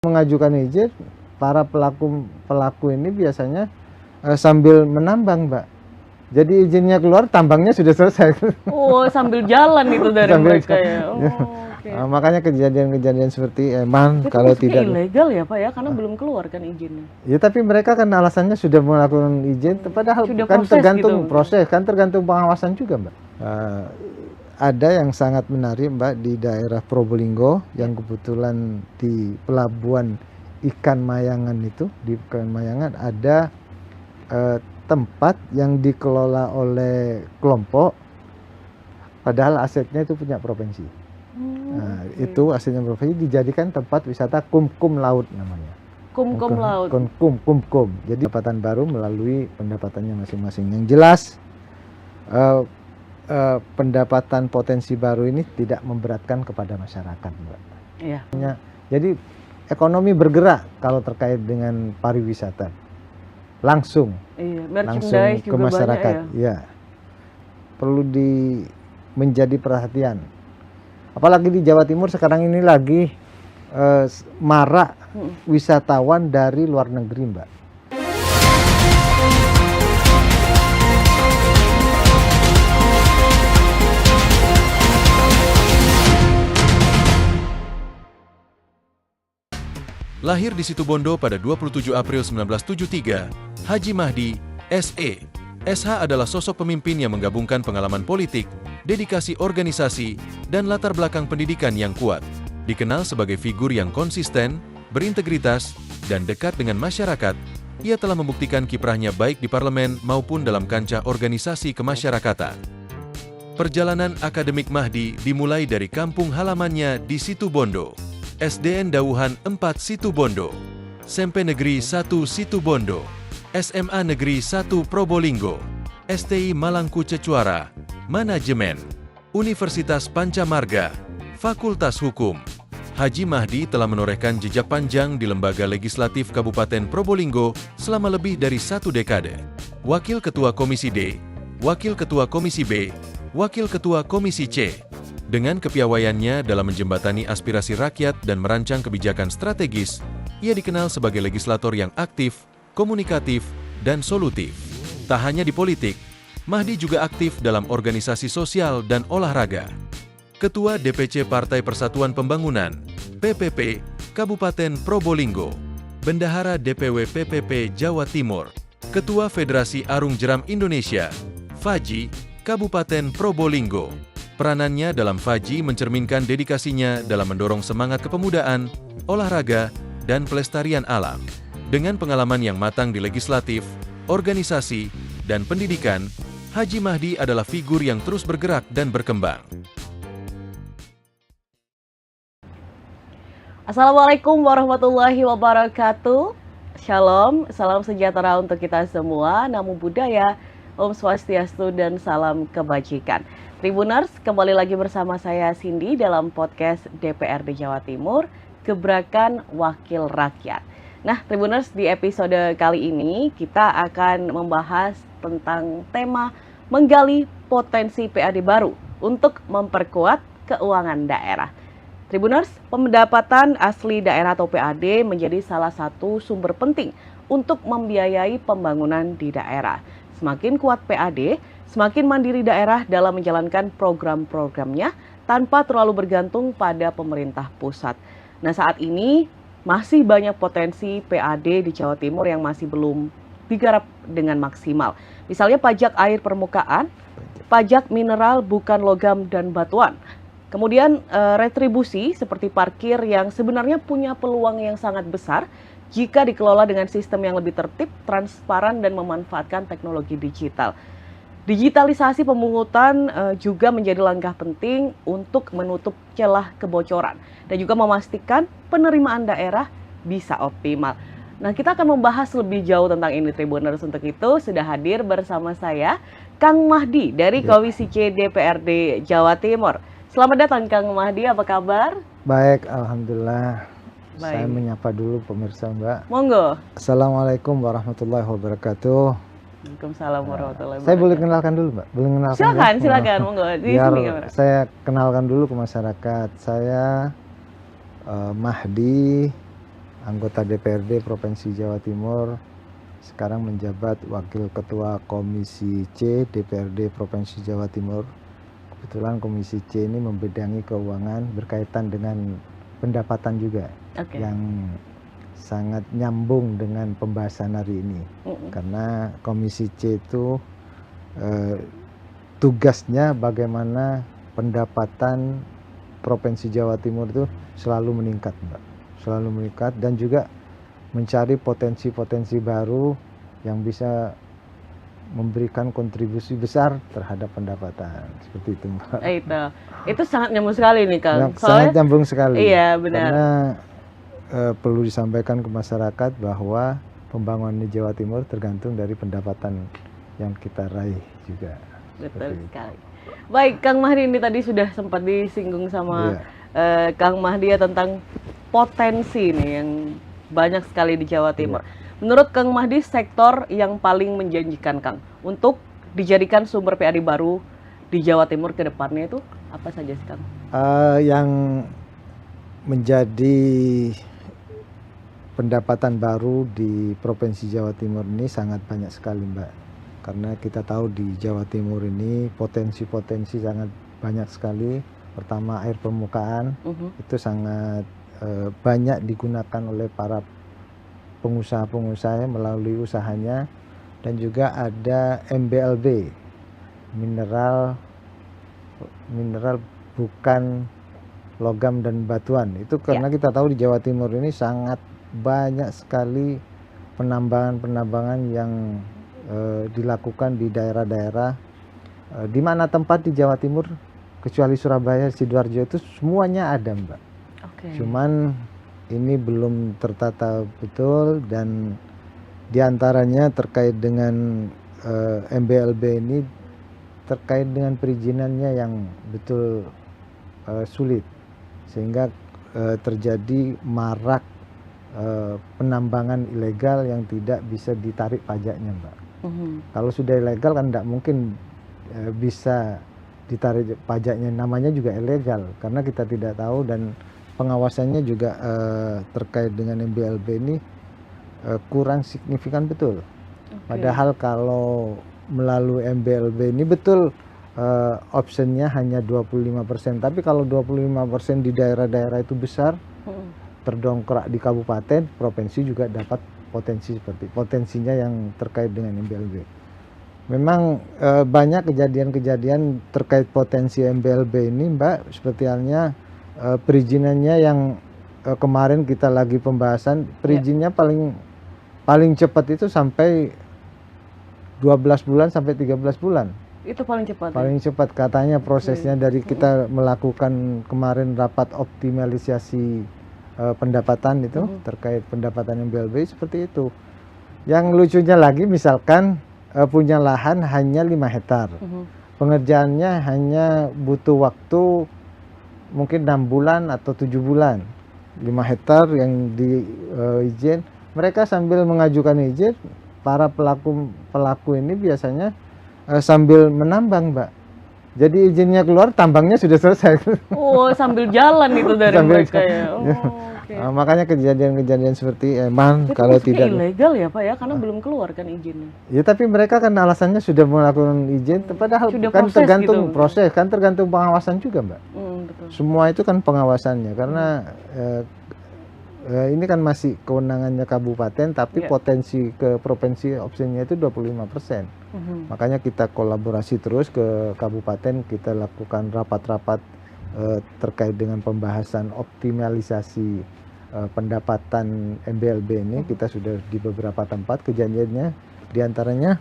mengajukan izin, para pelaku ini biasanya sambil menambang, Mbak. Jadi izinnya keluar, tambangnya sudah selesai. Oh, sambil jalan itu dari Sambil mereka ya. Oh, ya. oke. Makanya kejadian-kejadian seperti emang Itu kalau maksudnya tidak ilegal ya Pak ya, karena belum keluar kan izinnya. ya, tapi mereka kan alasannya sudah melakukan izin, padahal Sudah kan proses tergantung gitu. proses, kan tergantung pengawasan juga, Mbak. Ada yang sangat menarik, Mbak, di daerah Probolinggo yang kebetulan di pelabuhan ikan Mayangan itu, di ikan Mayangan ada tempat yang dikelola oleh kelompok, padahal asetnya itu punya provinsi. Nah, itu asetnya provinsi dijadikan tempat wisata kum-kum laut namanya. Kum-kum laut. Kum-kum. Jadi pendapatan baru melalui pendapatannya masing-masing. Yang jelas pendapatan potensi baru ini tidak memberatkan kepada masyarakat, Mbak. Iya. Jadi ekonomi bergerak kalau terkait dengan pariwisata. Langsung Merchandise ke juga masyarakat. banyak ya. Ya. Perlu menjadi perhatian. Apalagi di Jawa Timur sekarang ini lagi marak wisatawan dari luar negeri, Mbak. Lahir di Situbondo pada 27 April 1973, Haji Mahdi, SE. SH adalah sosok pemimpin yang menggabungkan pengalaman politik, dedikasi organisasi, dan latar belakang pendidikan yang kuat. Dikenal sebagai figur yang konsisten, berintegritas, dan dekat dengan masyarakat, ia telah membuktikan kiprahnya baik di parlemen maupun dalam kancah organisasi kemasyarakatan. Perjalanan akademik Mahdi dimulai dari kampung halamannya di Situbondo. SDN Dauhan 4 Situbondo, SMP Negeri 1 Situbondo, SMA Negeri 1 Probolinggo, STI Malangku Cecuara, Manajemen, Universitas Pancamarga, Fakultas Hukum. Haji Mahdi telah menorehkan jejak panjang di lembaga legislatif Kabupaten Probolinggo selama lebih dari 1 dekade. Wakil Ketua Komisi D, Wakil Ketua Komisi B, Wakil Ketua Komisi C. Dengan kepiawaiannya dalam menjembatani aspirasi rakyat dan merancang kebijakan strategis, ia dikenal sebagai legislator yang aktif, komunikatif, dan solutif. Tak hanya di politik, Mahdi juga aktif dalam organisasi sosial dan olahraga. Ketua DPC Partai Persatuan Pembangunan, PPP, Kabupaten Probolinggo, Bendahara DPW PPP Jawa Timur, Ketua Federasi Arung Jeram Indonesia, FAJI, Kabupaten Probolinggo. Peranannya dalam FAJI mencerminkan dedikasinya dalam mendorong semangat kepemudaan, olahraga, dan pelestarian alam. Dengan pengalaman yang matang di legislatif, organisasi, dan pendidikan, Haji Mahdi adalah figur yang terus bergerak dan berkembang. Assalamualaikum warahmatullahi wabarakatuh. Shalom, salam sejahtera untuk kita semua. Namo Buddhaya, Om Swastiastu, dan salam kebajikan. Tribuners, kembali lagi bersama saya Cindy dalam podcast DPRD Jawa Timur, Gebrakan Wakil Rakyat. Nah, Tribuners, di episode kali ini kita akan membahas tentang tema menggali potensi PAD baru untuk memperkuat keuangan daerah. Tribuners, pendapatan asli daerah atau PAD menjadi salah satu sumber penting untuk membiayai pembangunan di daerah. Semakin kuat PAD, semakin mandiri daerah dalam menjalankan program-programnya tanpa terlalu bergantung pada pemerintah pusat. Nah, saat ini masih banyak potensi PAD di Jawa Timur yang masih belum digarap dengan maksimal. Misalnya pajak air permukaan, pajak mineral bukan logam dan batuan. Kemudian retribusi seperti parkir yang sebenarnya punya peluang yang sangat besar jika dikelola dengan sistem yang lebih tertib, transparan, dan memanfaatkan teknologi digital. Digitalisasi pemungutan juga menjadi langkah penting untuk menutup celah kebocoran dan juga memastikan penerimaan daerah bisa optimal. Nah, kita akan membahas lebih jauh tentang ini, Tribuners. Untuk itu sudah hadir bersama saya Kang Mahdi dari Komisi C DPRD Jawa Timur. Selamat datang Kang Mahdi, apa kabar? Baik, alhamdulillah. Baik. Saya menyapa dulu pemirsa, Mbak. Monggo. Assalamualaikum warahmatullahi wabarakatuh. Waalaikumsalam warahmatullahi wabarakatuh. Saya boleh kenalkan dulu, Mbak? Boleh kenalkan? Silakan, monggo. Di Biar sini kamera. saya kenalkan dulu ke masyarakat. Saya Mahdi anggota DPRD Provinsi Jawa Timur, sekarang menjabat Wakil Ketua Komisi C DPRD Provinsi Jawa Timur. Kebetulan Komisi C ini membidangi keuangan berkaitan dengan pendapatan juga, yang sangat nyambung dengan pembahasan hari ini. Karena Komisi C itu tugasnya bagaimana pendapatan Provinsi Jawa Timur itu selalu meningkat, Mbak. Selalu meningkat, dan juga mencari potensi-potensi baru yang bisa memberikan kontribusi besar terhadap pendapatan, seperti itu, Mbak. Itu sangat nyambung sekali nih, Kang. Sangat nyambung sekali. Iya, benar. Karena perlu disampaikan ke masyarakat bahwa pembangunan di Jawa Timur tergantung dari pendapatan yang kita raih juga. Betul sekali. Baik, Kang Mahdi, ini tadi sudah sempat disinggung sama Kang Mahdi ya tentang potensi nih yang banyak sekali di Jawa Timur. Menurut Kang Mahdi, sektor yang paling menjanjikan, Kang, untuk dijadikan sumber PAD baru di Jawa Timur ke depannya itu apa saja sih, Kang? Yang menjadi pendapatan baru di Provinsi Jawa Timur ini sangat banyak sekali, Mbak. Karena kita tahu di Jawa Timur ini potensi-potensi sangat banyak sekali. Pertama, air permukaan itu sangat banyak digunakan oleh para pengusaha-pengusaha melalui usahanya, dan juga ada MBLB, mineral bukan logam dan batuan. Itu karena kita tahu di Jawa Timur ini sangat banyak sekali penambangan yang dilakukan di daerah-daerah, di mana tempat di Jawa Timur kecuali Surabaya, Sidoarjo itu semuanya ada, Mbak. Cuman ini belum tertata betul, dan diantaranya terkait dengan MBLB ini terkait dengan perizinannya yang betul sulit, sehingga terjadi marak penambangan ilegal yang tidak bisa ditarik pajaknya, Mbak. Kalau sudah ilegal kan tidak mungkin bisa ditarik pajaknya, namanya juga ilegal karena kita tidak tahu, dan pengawasannya juga terkait dengan MBLB ini kurang signifikan betul. Padahal kalau melalui MBLB ini betul optionnya hanya 25%, tapi kalau 25% di daerah-daerah itu besar, terdongkrak di kabupaten, provinsi juga dapat potensinya yang terkait dengan MBLB. Memang banyak kejadian-kejadian terkait potensi MBLB ini, Mbak, seperti halnya perizinannya yang kemarin kita lagi pembahasan, perizinnya paling cepat itu sampai 12 bulan sampai 13 bulan. Itu paling cepat. Paling cepat katanya prosesnya dari kita melakukan kemarin rapat optimalisasi pendapatan itu terkait pendapatan MBLB seperti itu. Yang lucunya lagi, misalkan punya lahan hanya 5 hektar. Pengerjaannya hanya butuh waktu mungkin 6 bulan atau 7 bulan. 5 hektar yang diizin, mereka sambil mengajukan izin, para pelaku ini biasanya sambil menambang, Mbak. Jadi izinnya keluar, tambangnya sudah selesai. Oh, sambil jalan itu dari mereka ya. Makanya kejadian-kejadian seperti kalau tidak ilegal ya, Pak ya, karena belum keluar kan izinnya. Ya, tapi mereka kan alasannya sudah melakukan izin, padahal sudah kan tergantung gitu, proses, kan tergantung pengawasan juga, Mbak. Betul. Semua itu kan pengawasannya, karena ini kan masih kewenangannya kabupaten, tapi potensi ke provinsi opsinya itu 25%. Makanya kita kolaborasi terus ke kabupaten, kita lakukan rapat-rapat terkait dengan pembahasan optimalisasi pendapatan MBLB ini. Kita sudah di beberapa tempat kejadiannya, diantaranya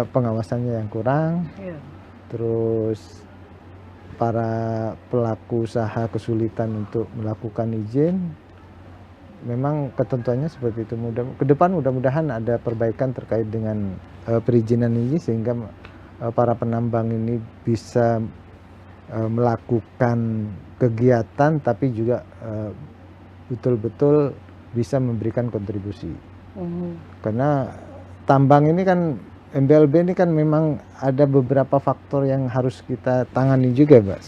pengawasannya yang kurang, terus para pelaku usaha kesulitan untuk melakukan izin. Memang ketentuannya seperti itu. Ke depan mudah-mudahan ada perbaikan terkait dengan perizinan ini, sehingga para penambang ini bisa melakukan kegiatan tapi juga betul-betul bisa memberikan kontribusi. Karena tambang ini kan, MBLB ini kan memang ada beberapa faktor yang harus kita tangani juga, Mbak.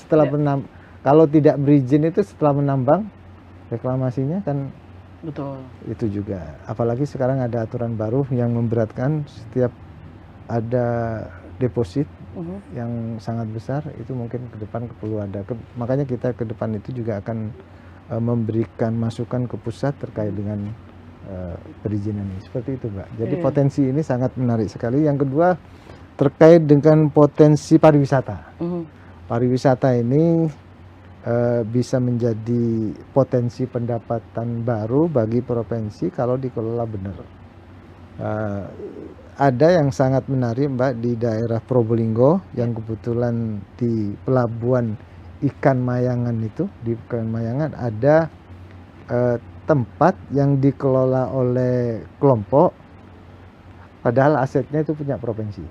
Kalau tidak berizin itu setelah menambang, reklamasinya kan Betul. Itu juga. Apalagi sekarang ada aturan baru yang memberatkan setiap ada deposit yang sangat besar, itu mungkin ke depan perlu ada. Makanya kita ke depan itu juga akan memberikan masukan ke pusat terkait dengan perizinan ini. Seperti itu, Mbak. Jadi Iya. potensi ini sangat menarik sekali. Yang kedua terkait dengan potensi pariwisata. Pariwisata ini bisa menjadi potensi pendapatan baru bagi provinsi kalau dikelola benar. Ada yang sangat menarik, Mbak, di daerah Probolinggo yang kebetulan di pelabuhan ikan Mayangan itu, di ikan Mayangan ada tempat yang dikelola oleh kelompok, padahal asetnya itu punya provinsi.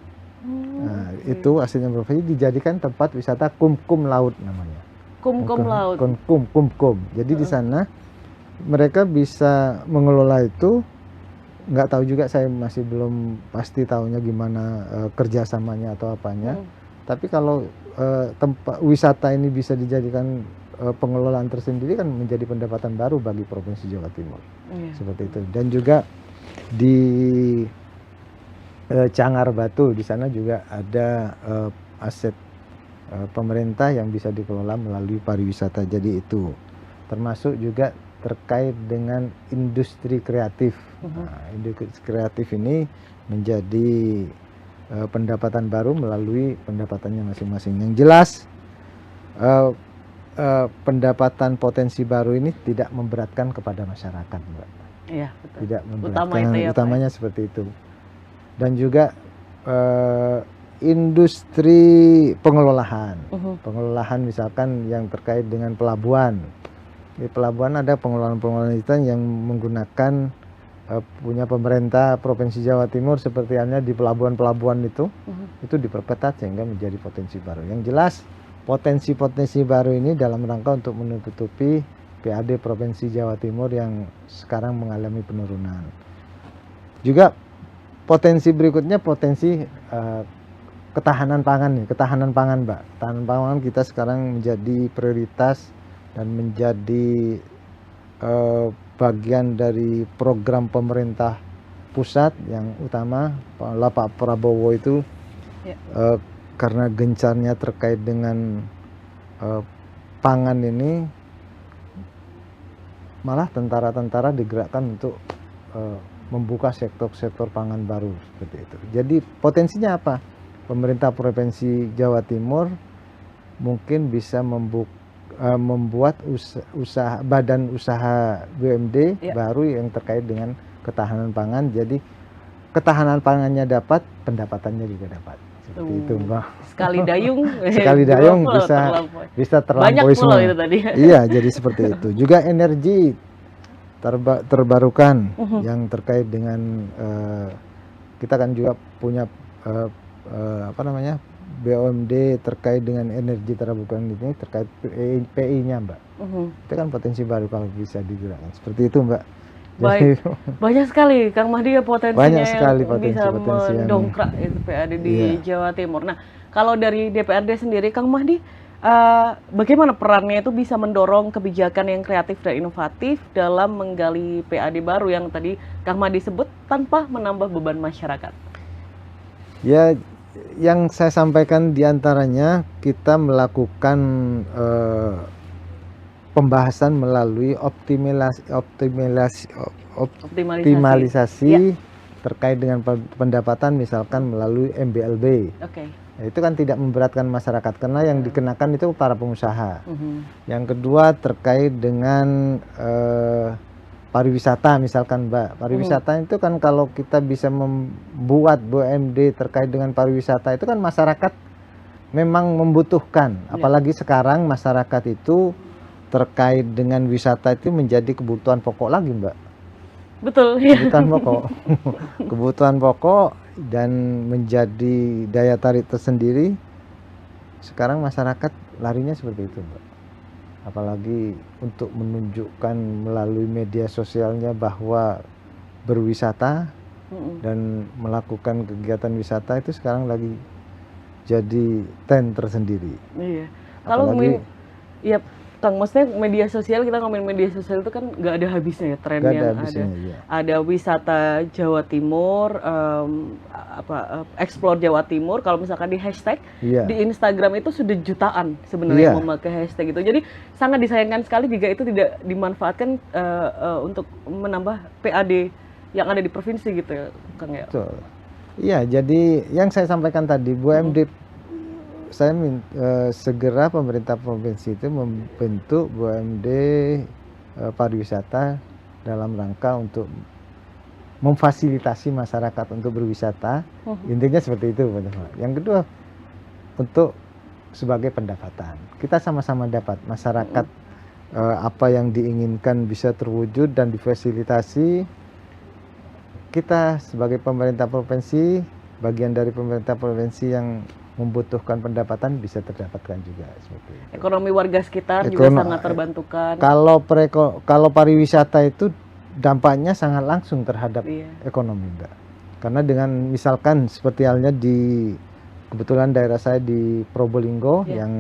Nah, itu asetnya provinsi dijadikan tempat wisata kumkum laut namanya. Kumkum laut. Kumkum. Jadi di sana mereka bisa mengelola itu. Nggak tahu juga, saya masih belum pasti tahunya gimana kerjasamanya atau apanya. Tapi kalau tempat wisata ini bisa dijadikan pengelolaan tersendiri, kan menjadi pendapatan baru bagi Provinsi Jawa Timur. Seperti itu. Dan juga di Cangar Batu, di sana juga ada aset pemerintah yang bisa dikelola melalui pariwisata. Jadi itu termasuk juga terkait dengan industri kreatif. Nah, industri kreatif ini menjadi pendapatan baru melalui pendapatannya masing-masing. Yang jelas pendapatan potensi baru ini tidak memberatkan kepada masyarakat, Mbak. Iya, betul. Tidak memberatkan, itu ya, utamanya seperti itu. Dan juga industri pengelolaan, pengelolaan misalkan yang terkait dengan pelabuhan. Di pelabuhan ada pengelolaan itu yang menggunakan punya pemerintah Provinsi Jawa Timur, seperti halnya di pelabuhan-pelabuhan itu diperketat sehingga menjadi potensi baru. Yang jelas potensi-potensi baru ini dalam rangka untuk menutupi PAD Provinsi Jawa Timur yang sekarang mengalami penurunan. Juga potensi berikutnya potensi ketahanan pangan nih, ketahanan pangan, Mbak. Ketahanan pangan kita sekarang menjadi prioritas dan menjadi bagian dari program pemerintah pusat yang utama. Pak Prabowo itu karena gencarnya terkait dengan pangan ini, malah tentara-tentara digerakkan untuk membuka sektor-sektor pangan baru seperti itu. Jadi potensinya apa? Pemerintah Provinsi Jawa Timur mungkin bisa membuat badan usaha BUMD baru yang terkait dengan ketahanan pangan. Jadi ketahanan pangannya dapat, pendapatannya juga dapat. Seperti itu, Mbak. Sekali dayung, sekali dayung bisa terlampaui semua. Itu tadi. Iya, jadi seperti itu. Juga energi terbarukan yang terkait dengan kita kan juga punya BUMD terkait dengan energi terbarukan ini, terkait PI-nya, Mbak. Itu kan potensi baru kalau bisa digerakkan. Seperti itu, Mbak. Baik, banyak sekali Kang Mahdi ya potensinya banyak sekali yang bisa mendongkrak itu PAD di Jawa Timur. Nah, kalau dari DPRD sendiri, Kang Mahdi, bagaimana perannya itu bisa mendorong kebijakan yang kreatif dan inovatif dalam menggali PAD baru yang tadi Kang Mahdi sebut tanpa menambah beban masyarakat? Ya, yang saya sampaikan diantaranya kita melakukan pembahasan melalui optimalisasi terkait dengan pendapatan, misalkan melalui MBLB. Nah, itu kan tidak memberatkan masyarakat karena yang dikenakan itu para pengusaha. Yang kedua terkait dengan pariwisata, misalkan, Mbak. Pariwisata itu kan kalau kita bisa membuat BUMD terkait dengan pariwisata itu kan masyarakat memang membutuhkan. Apalagi sekarang masyarakat itu terkait dengan wisata itu menjadi kebutuhan pokok lagi, Mbak. Betul. Kebutuhan pokok. Kebutuhan pokok dan menjadi daya tarik tersendiri. Sekarang masyarakat larinya seperti itu, Mbak. Apalagi untuk menunjukkan melalui media sosialnya bahwa berwisata dan melakukan kegiatan wisata itu sekarang lagi jadi tren tersendiri. Iya. Apalagi, Kang, maksudnya media sosial, kita ngomongin media sosial itu kan nggak ada habisnya ya, tren Nggak ada yang ada. habisnya, iya. Ada wisata Jawa Timur, explore Jawa Timur. Kalau misalkan di hashtag Iya. di Instagram itu sudah jutaan sebenarnya Iya. yang memakai hashtag itu. Jadi sangat disayangkan sekali jika itu tidak dimanfaatkan untuk menambah PAD yang ada di provinsi gitu ya, Kang ya. Betul. Iya, jadi yang saya sampaikan tadi, BUMD, saya segera pemerintah provinsi itu membentuk BUMD pariwisata dalam rangka untuk memfasilitasi masyarakat untuk berwisata. Intinya seperti itu, Pak Jafar. Yang kedua, untuk sebagai pendapatan. Kita sama-sama dapat masyarakat apa yang diinginkan bisa terwujud dan difasilitasi. Kita sebagai pemerintah provinsi, bagian dari pemerintah provinsi yang membutuhkan pendapatan bisa terdapatkan juga seperti itu. Ekonomi warga sekitar juga sangat terbantukan. Kalau pariwisata itu dampaknya sangat langsung terhadap ekonomi, Mbak. Karena dengan misalkan seperti halnya di kebetulan daerah saya di Probolinggo, yang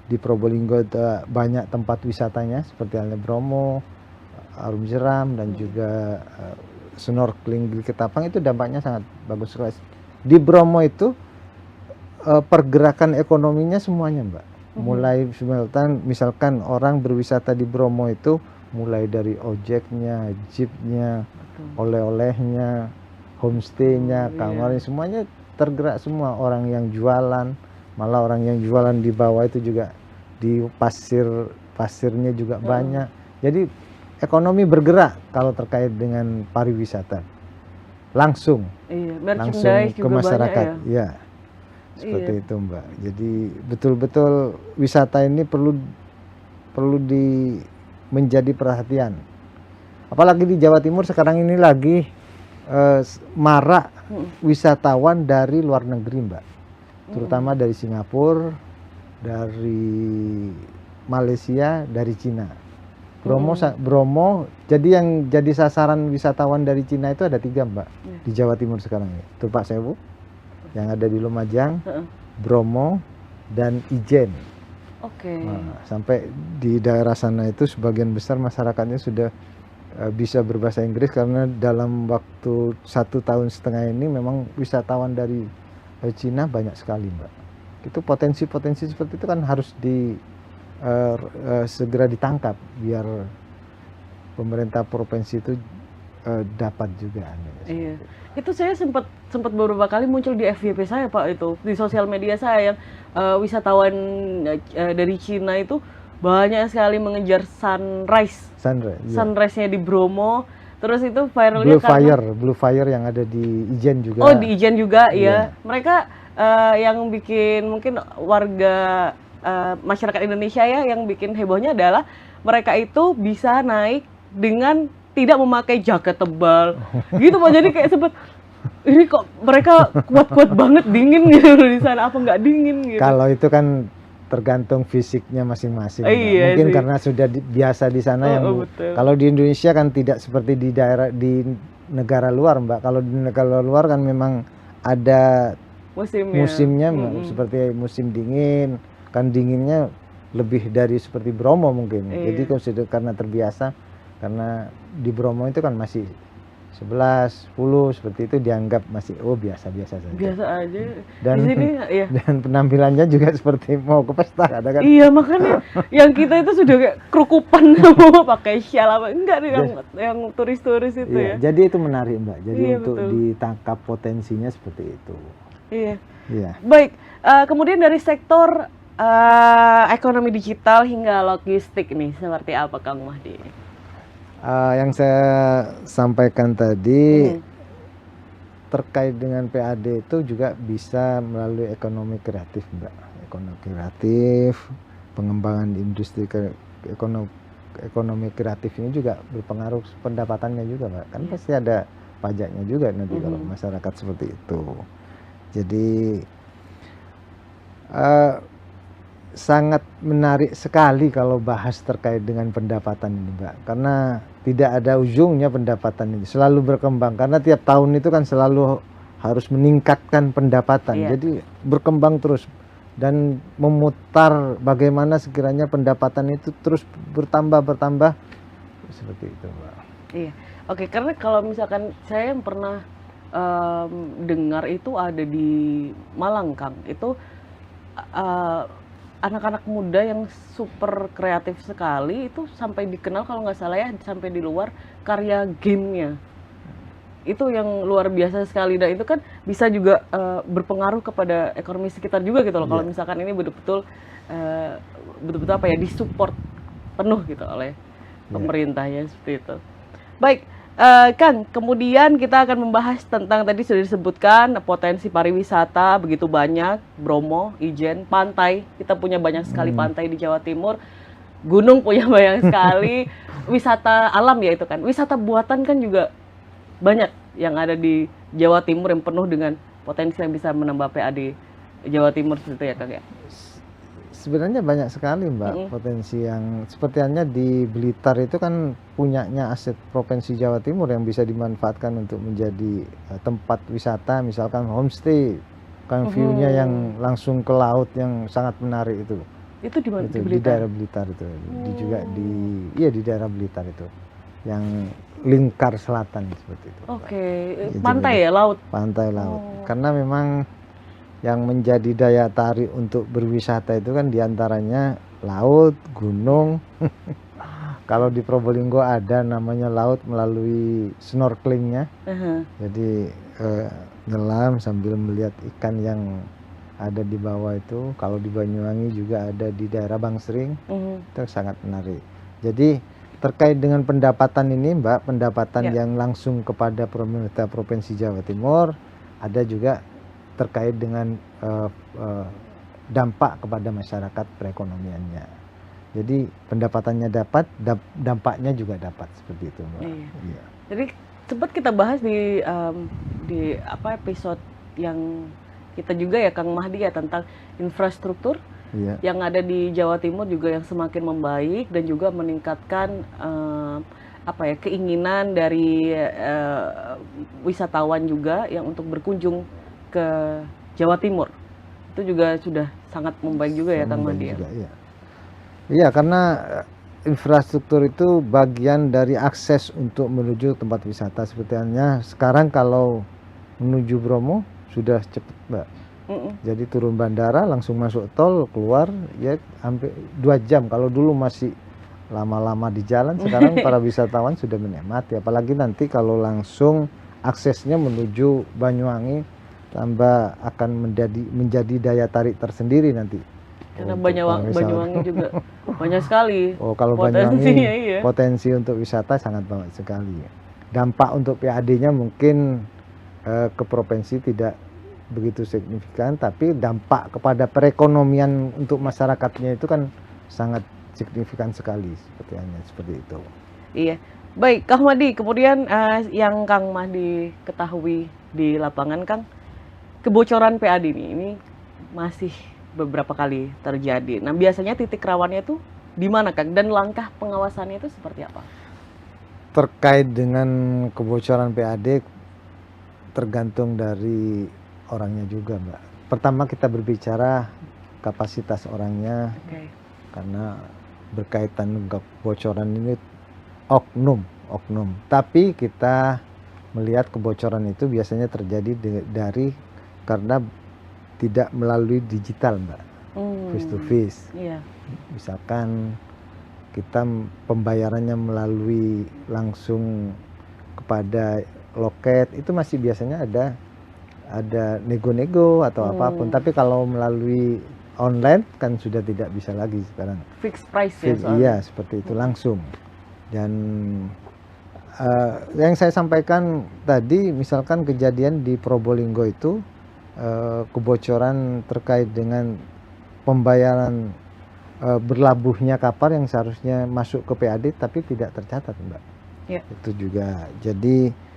di Probolinggo itu banyak tempat wisatanya seperti halnya Bromo, Arum Jeram, dan juga snorkeling di Ketapang, itu dampaknya sangat bagus sekali. Di Bromo itu pergerakan ekonominya semuanya, Mbak. Mulai misalkan orang berwisata di Bromo itu mulai dari ojeknya, jeepnya, oleh-olehnya, homestay-nya, kamarnya, semuanya tergerak semua. Orang yang jualan, malah orang yang jualan di bawah itu juga di pasirnya juga banyak. Jadi ekonomi bergerak kalau terkait dengan pariwisata langsung ke masyarakat, ya. Seperti itu, Mbak. Jadi betul-betul wisata ini perlu menjadi perhatian. Apalagi di Jawa Timur sekarang ini lagi marak wisatawan dari luar negeri, Mbak. Terutama dari Singapura, dari Malaysia, dari Cina. Bromo, jadi yang jadi sasaran wisatawan dari Cina itu ada 3, Mbak, di Jawa Timur sekarang ini. Tupak Sewu, yang ada di Lumajang, Bromo, dan Ijen. Nah, sampai di daerah sana itu sebagian besar masyarakatnya sudah bisa berbahasa Inggris, karena dalam waktu 1,5 tahun ini memang wisatawan dari Cina banyak sekali, Mbak. Itu potensi-potensi seperti itu kan harus segera ditangkap biar pemerintah provinsi itu dapat juga. Iya. Itu saya sempat beberapa kali muncul di FYP saya, Pak, itu di sosial media saya yang wisatawan dari Cina itu banyak sekali mengejar sunrise-nya di Bromo. Terus itu viralnya Blue Fire yang ada di Ijen juga. Oh, di Ijen juga, ya. Mereka yang bikin mungkin warga masyarakat Indonesia ya, yang bikin hebohnya adalah mereka itu bisa naik dengan tidak memakai jaket tebal gitu, Pak. Jadi kayak sempet, ini kok mereka kuat-kuat banget, dingin gitu di sana, apa nggak dingin gitu. Kalau itu kan tergantung fisiknya masing-masing. Iya, mungkin sih. Karena sudah biasa di sana. Kalau di Indonesia kan tidak seperti di negara luar, Mbak. Kalau di negara luar kan memang ada musimnya seperti musim dingin, kan dinginnya lebih dari seperti Bromo mungkin. Jadi karena terbiasa, karena di Bromo itu kan masih 11, 10 seperti itu dianggap masih biasa-biasa saja. Biasa aja. Dan di sini dan penampilannya juga seperti mau ke pesta, ada kan? Iya, makanya yang kita itu sudah kayak kerukupan mau pakai syal apa enggak nih, yang turis-turis itu ya. Jadi itu menarik, Mbak. Jadi untuk betul. ditangkap potensinya seperti itu. Iya. Baik, kemudian dari sektor ekonomi digital hingga logistik nih, seperti apa Kang Mahdi? Yang saya sampaikan tadi terkait dengan PAD itu juga bisa melalui ekonomi kreatif, Mbak. Ekonomi kreatif, pengembangan industri ekonomi kreatif ini juga berpengaruh pendapatannya juga, Mbak. Kan pasti ada pajaknya juga nanti kalau masyarakat seperti itu. Jadi sangat menarik sekali kalau bahas terkait dengan pendapatan ini, Mbak. Karena tidak ada ujungnya pendapatan ini, selalu berkembang. Karena tiap tahun itu kan selalu harus meningkatkan pendapatan. Jadi berkembang terus. dan memutar bagaimana sekiranya pendapatan itu terus bertambah seperti itu, Mbak. Iya, oke. Karena kalau misalkan saya yang pernah dengar itu ada di Malang, Kang. Itu eh, anak-anak muda yang super kreatif sekali itu sampai dikenal kalau nggak salah ya sampai di luar karya gamenya. Itu yang luar biasa sekali dan itu kan bisa juga berpengaruh kepada ekonomi sekitar juga gitu loh. Kalau Iya. misalkan ini betul-betul betul-betul apa ya disupport penuh gitu oleh pemerintahnya seperti itu. Baik, Kang, kemudian kita akan membahas tentang tadi sudah disebutkan potensi pariwisata begitu banyak, Bromo, Ijen, pantai. Kita punya banyak sekali pantai di Jawa Timur, gunung punya banyak sekali, wisata alam ya itu kan. Wisata buatan kan juga banyak yang ada di Jawa Timur yang penuh dengan potensi yang bisa menambah PAD Jawa Timur seperti itu ya, Kang ya. Sebenarnya banyak sekali, Mbak, potensi yang seperti halnya di Blitar itu kan punyanya aset Provinsi Jawa Timur yang bisa dimanfaatkan untuk menjadi tempat wisata, misalkan homestay, kan view-nya yang langsung ke laut yang sangat menarik itu. Itu di mana? Itu Di di Blitar? daerah Blitar itu. Juga di daerah Blitar itu. Yang lingkar selatan seperti itu. Oke, Itu pantai ya, laut. Pantai laut. Karena memang yang menjadi daya tarik untuk berwisata itu kan diantaranya laut, gunung. Kalau di Probolinggo ada namanya laut melalui snorkelingnya. Jadi nyelam sambil melihat ikan yang ada di bawah itu. Kalau di Banyuwangi juga ada di daerah Bangsering. Itu sangat menarik. Jadi terkait dengan pendapatan ini, Mbak, pendapatan yang langsung kepada pemerintah Provinsi Jawa Timur, ada juga terkait dengan dampak kepada masyarakat perekonomiannya. Jadi pendapatannya dapat, dampaknya juga dapat seperti itu, Mbak. Iya. Jadi sempat kita bahas di episode yang kita juga ya Kang Mahdi ya tentang infrastruktur yang ada di Jawa Timur juga yang semakin membaik dan juga meningkatkan keinginan dari wisatawan juga yang untuk berkunjung ke Jawa Timur. Itu juga sudah sangat membaik juga ya Kang Mahdi. Iya, karena infrastruktur itu bagian dari akses untuk menuju tempat wisata. Seperti halnya sekarang kalau menuju Bromo sudah cepat, Mbak. Jadi turun bandara langsung masuk tol, keluar ya hampir 2 jam. Kalau dulu masih lama-lama di jalan, sekarang para wisatawan sudah menikmati. Apalagi nanti kalau langsung aksesnya menuju Banyuwangi, tambah akan menjadi daya tarik tersendiri nanti. Karena Banyuwangi juga banyak sekali. Oh, kalau Banyuwangi potensi untuk wisata sangat banyak sekali. Dampak untuk PAD-nya mungkin ke provinsi tidak begitu signifikan, tapi dampak kepada perekonomian untuk masyarakatnya itu kan sangat signifikan sekali, seperti itu. Iya, baik Kang Mahdi. Kemudian yang Kang Mahdi ketahui di lapangan, Kang, kebocoran PAD ini masih beberapa kali terjadi. Nah, biasanya titik rawannya itu di mana, Kang? Dan langkah pengawasannya itu seperti apa? Terkait dengan kebocoran PAD tergantung dari orangnya juga, Mbak. Pertama kita berbicara kapasitas orangnya, karena berkaitan dengan kebocoran ini oknum. Tapi kita melihat kebocoran itu biasanya terjadi karena tidak melalui digital, Mbak, face to face. Misalkan kita pembayarannya melalui langsung kepada loket, itu masih biasanya ada nego-nego atau apapun. Tapi kalau melalui online kan sudah tidak bisa lagi sekarang. Fixed price ya soalnya. Iya, seperti itu langsung. Dan yang saya sampaikan tadi, misalkan kejadian di Probolinggo itu kebocoran terkait dengan pembayaran berlabuhnya kapal yang seharusnya masuk ke PAD tapi tidak tercatat, Mbak. Itu juga. Jadi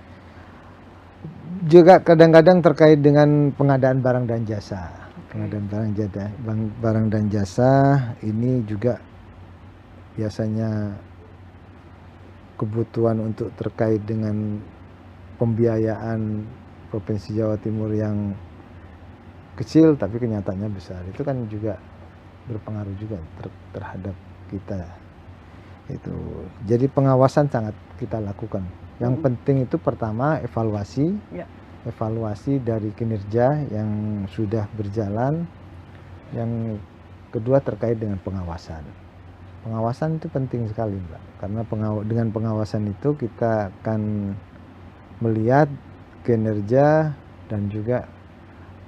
juga kadang-kadang terkait dengan pengadaan barang dan jasa. Pengadaan barang dan jasa ini juga biasanya kebutuhan untuk terkait dengan pembiayaan Provinsi Jawa Timur yang kecil tapi kenyataannya besar. Itu kan juga berpengaruh juga terhadap kita. Itu. Jadi pengawasan sangat kita lakukan. Yang penting itu pertama evaluasi. Ya. Evaluasi dari kinerja yang sudah berjalan. Yang kedua terkait dengan pengawasan. Pengawasan itu penting sekali, Mbak. Karena dengan pengawasan itu kita akan melihat kinerja dan juga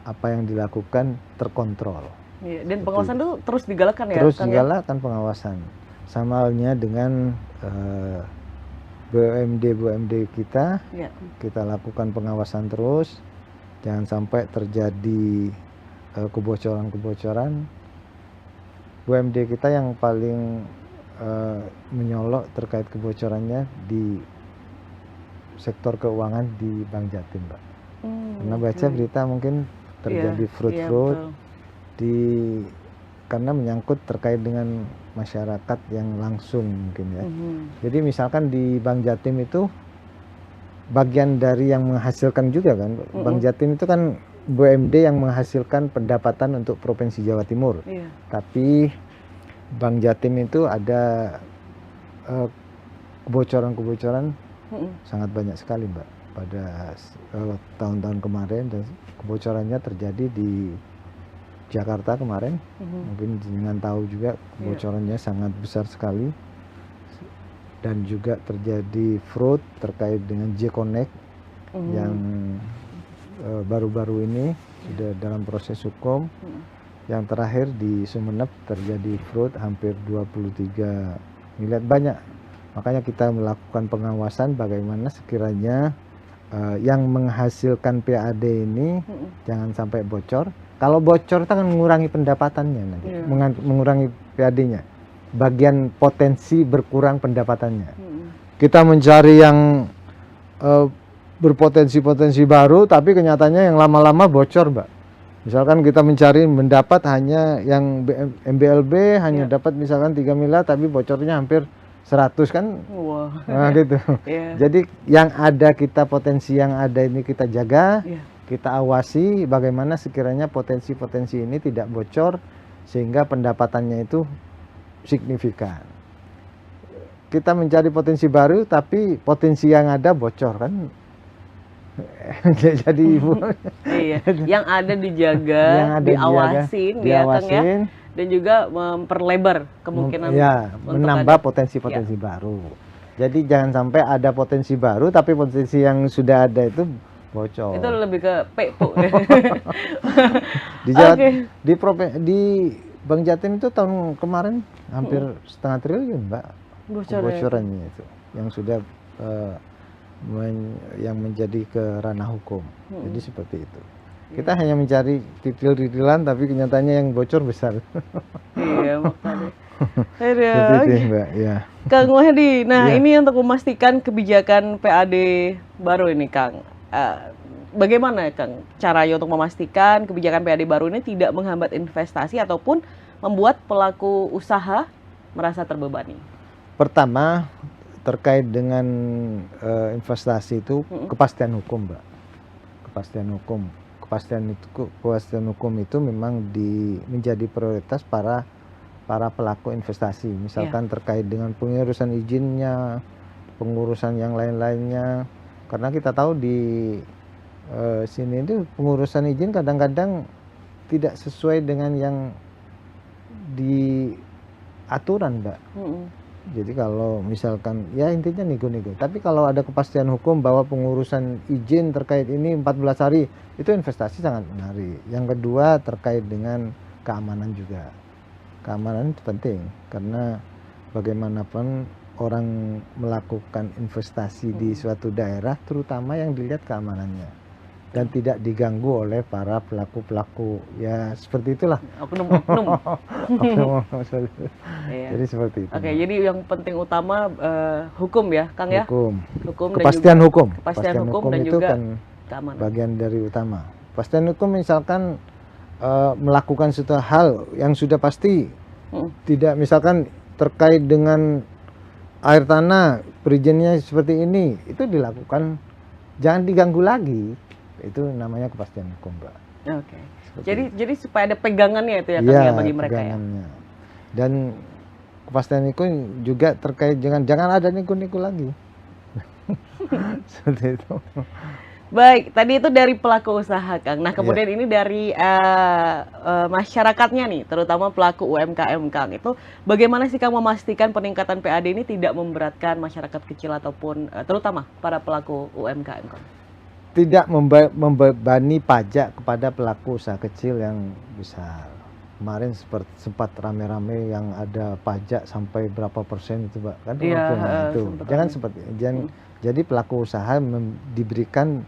apa yang dilakukan terkontrol. Iya, dan pengawasan itu terus digalakkan ya? Terus Kang, digalakkan pengawasan. Sama halnya dengan BUMD kita, ya. kita lakukan pengawasan terus. Jangan sampai terjadi kebocoran-kebocoran. BUMD kita yang paling menyolok terkait kebocorannya di sektor keuangan di Bank Jatim, Mbak. Karena baca berita mungkin terjadi fraud karena menyangkut terkait dengan masyarakat yang langsung mungkin ya. Jadi misalkan di Bank Jatim itu bagian dari yang menghasilkan juga kan. Bank Jatim itu kan BUMD yang menghasilkan pendapatan untuk Provinsi Jawa Timur. Tapi Bank Jatim itu ada kebocoran-kebocoran sangat banyak sekali, Mbak, pada tahun-tahun kemarin, dan kebocorannya terjadi di Jakarta kemarin. Mungkin dengan tahu juga kebocorannya sangat besar sekali, dan juga terjadi fraud terkait dengan J-Connect yang baru-baru ini sudah dalam proses hukum. Yang terakhir di Sumeneb terjadi fraud hampir 23 miliar, banyak. Makanya kita melakukan pengawasan bagaimana sekiranya yang menghasilkan PAD ini jangan sampai bocor. Kalau bocor itu akan mengurangi pendapatannya nanti, mengurangi PAD-nya. Bagian potensi berkurang pendapatannya. Kita mencari yang berpotensi-potensi baru, tapi kenyataannya yang lama-lama bocor, Mbak. Misalkan kita mencari mendapat hanya yang MBLB hanya dapat misalkan 3 miliar, tapi bocornya hampir 100 kan. Nah gitu. Jadi yang ada kita, potensi yang ada ini kita jaga, kita awasi bagaimana sekiranya potensi-potensi ini tidak bocor sehingga pendapatannya itu signifikan. Kita mencari potensi baru tapi potensi yang ada bocor kan. Jadi ibu yang ada dijaga, yang ada diawasin, ya Kang ya, dan juga memperlebar kemungkinan menambah potensi-potensi baru. Jadi jangan sampai ada potensi baru tapi potensi yang sudah ada itu bocor. Itu lebih ke PU. Di Bank Jatim itu tahun kemarin hampir setengah triliun, Mbak, bocorannya itu yang sudah yang menjadi ke ranah hukum. Jadi seperti itu. Kita hanya mencari titil-titilan tapi kenyataannya yang bocor besar. Iya, makanya. Seperti itu, Mbak, ya. Kang Wahdi, nah ini untuk memastikan kebijakan PAD baru ini, Kang. Bagaimana, Kang, caranya untuk memastikan kebijakan PAD baru ini tidak menghambat investasi ataupun membuat pelaku usaha merasa terbebani? Pertama, terkait dengan investasi itu kepastian hukum, Mbak. Kepastian hukum. Kepastian hukum itu memang menjadi prioritas para pelaku investasi. Misalkan terkait dengan pengurusan izinnya, pengurusan yang lain-lainnya. Karena kita tahu di sini itu pengurusan izin kadang-kadang tidak sesuai dengan yang di aturan, Mbak. Jadi kalau misalkan ya intinya nego-nego. Tapi kalau ada kepastian hukum bahwa pengurusan izin terkait ini 14 hari, itu investasi sangat menarik. Yang kedua terkait dengan keamanan juga. Keamanan itu penting karena bagaimanapun orang melakukan investasi di suatu daerah, terutama yang dilihat keamanannya dan tidak diganggu oleh para pelaku-pelaku, ya seperti itulah, oknum-oknum. Jadi seperti itu. Oke, jadi yang penting utama hukum ya, Kang ya. Hukum. Kepastian hukum. Kepastian hukum dan itu juga kan keamanan. Bagian dari utama. Kepastian hukum misalkan melakukan suatu hal yang sudah pasti, tidak misalkan terkait dengan air tanah, perizinannya seperti ini, itu dilakukan, jangan diganggu lagi. Itu namanya kepastian hukum, Mbak. Oke. Seperti Jadi supaya ada pegangannya itu ya Kang iya, ya bagi mereka ya. pegangannya. Dan kepastian itu juga terkait dengan jangan ada niku-niku lagi. Seperti itu. Baik, tadi itu dari pelaku usaha Kang. Nah kemudian ini dari masyarakatnya nih, terutama pelaku UMKM Kang. Itu bagaimana sih Kang memastikan peningkatan PAD ini tidak memberatkan masyarakat kecil ataupun terutama para pelaku UMKM Kang? Tidak membebani pajak kepada pelaku usaha kecil yang besar. Kemarin sempat rame-rame yang ada pajak sampai berapa persen itu, Pak. Kan Iya, itu. sempat Jangan rame. seperti jadi pelaku usaha diberikan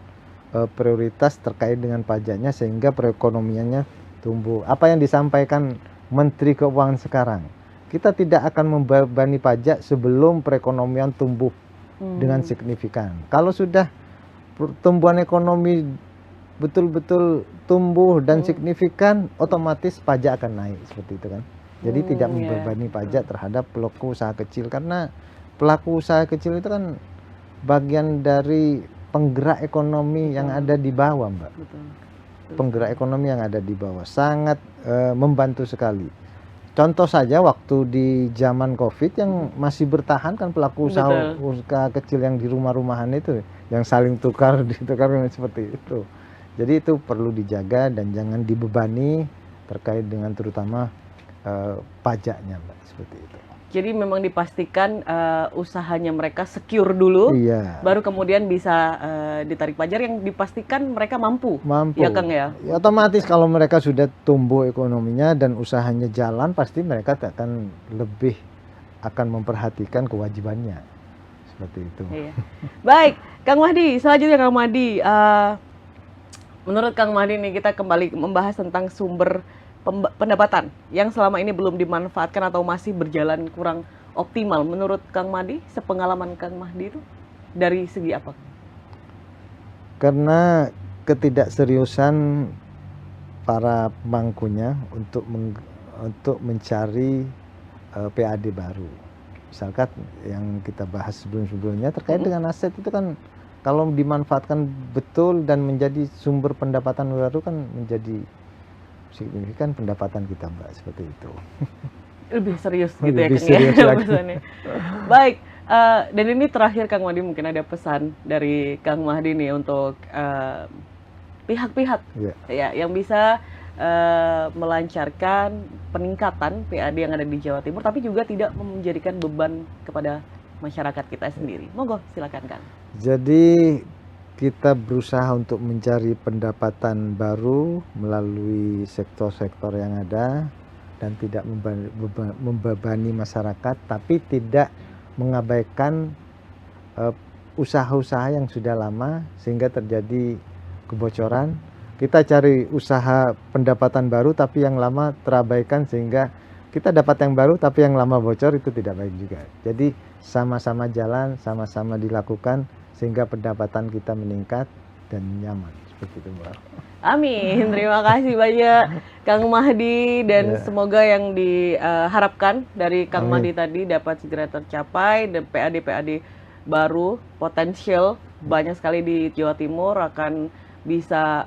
prioritas terkait dengan pajaknya sehingga perekonomiannya tumbuh. Apa yang disampaikan Menteri Keuangan sekarang, kita tidak akan membebani pajak sebelum perekonomian tumbuh dengan signifikan. Kalau sudah pertumbuhan ekonomi betul-betul tumbuh dan signifikan, otomatis pajak akan naik seperti itu kan. Jadi tidak membebani pajak terhadap pelaku usaha kecil, karena pelaku usaha kecil itu kan bagian dari penggerak ekonomi yang ada di bawah, Mbak. Betul. Penggerak ekonomi yang ada di bawah sangat membantu sekali. Contoh saja waktu di zaman Covid yang masih bertahan kan pelaku usaha kecil yang di rumah-rumahan itu, yang saling tukar ditukar seperti itu. Jadi itu perlu dijaga dan jangan dibebani terkait dengan terutama pajaknya, Mbak, seperti itu. Jadi memang dipastikan usahanya mereka secure dulu, Iya. baru kemudian bisa ditarik pajak yang dipastikan mereka mampu. Mampu. Ya Kang ya. Ya, otomatis kalau mereka sudah tumbuh ekonominya dan usahanya jalan, pasti mereka akan lebih memperhatikan kewajibannya. Seperti itu. Iya. Baik, Kang Mahdi, selanjutnya Kang Mahdi. Menurut Kang Mahdi nih kita kembali membahas tentang sumber pendapatan yang selama ini belum dimanfaatkan atau masih berjalan kurang optimal. Menurut Kang Mahdi, sepengalaman Kang Mahdi itu dari segi apa? Karena ketidakseriusan para pemangkunya untuk mencari PAD baru. Misalkan yang kita bahas sebelum-sebelumnya terkait dengan aset itu kan kalau dimanfaatkan betul dan menjadi sumber pendapatan baru kan menjadi signifikan pendapatan kita, Mbak, seperti itu. Lebih serius gitu Lebih ya Kang serius ya lagi. pesannya. Baik, dan ini terakhir Kang Mahdi mungkin ada pesan dari Kang Mahdi nih untuk pihak-pihak ya yang bisa melancarkan peningkatan PAD yang ada di Jawa Timur tapi juga tidak menjadikan beban kepada masyarakat kita sendiri. Monggo silakan Kang. Jadi kita berusaha untuk mencari pendapatan baru melalui sektor-sektor yang ada dan tidak membebani masyarakat, tapi tidak mengabaikan usaha-usaha yang sudah lama sehingga terjadi kebocoran. Kita cari usaha pendapatan baru tapi yang lama terabaikan sehingga kita dapat yang baru tapi yang lama bocor, itu tidak baik juga. Jadi sama-sama jalan, sama-sama dilakukan sehingga pendapatan kita meningkat dan nyaman, seperti itu, Mbak. Amin. Terima kasih banyak Kang Mahdi dan semoga yang diharapkan dari Kang Mahdi tadi dapat segera tercapai dan PAD baru potensial banyak sekali di Jawa Timur akan bisa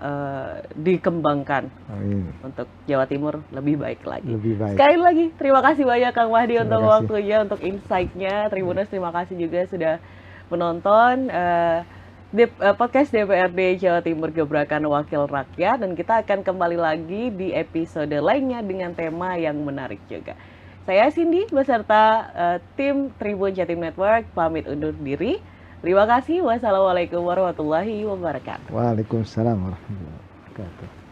dikembangkan. Amin. Untuk Jawa Timur lebih baik lagi. Lebih baik. Sekali lagi terima kasih banyak Kang Mahdi untuk kasih. waktunya, untuk insight-nya. Tribuners terima kasih juga sudah menonton podcast DPRD Jawa Timur Gebrakan Wakil Rakyat, dan kita akan kembali lagi di episode lainnya dengan tema yang menarik juga. Saya Cindy beserta tim Tribun Jatim Network pamit undur diri. Terima kasih. Wassalamualaikum warahmatullahi wabarakatuh. Waalaikumsalam warahmatullahi wabarakatuh.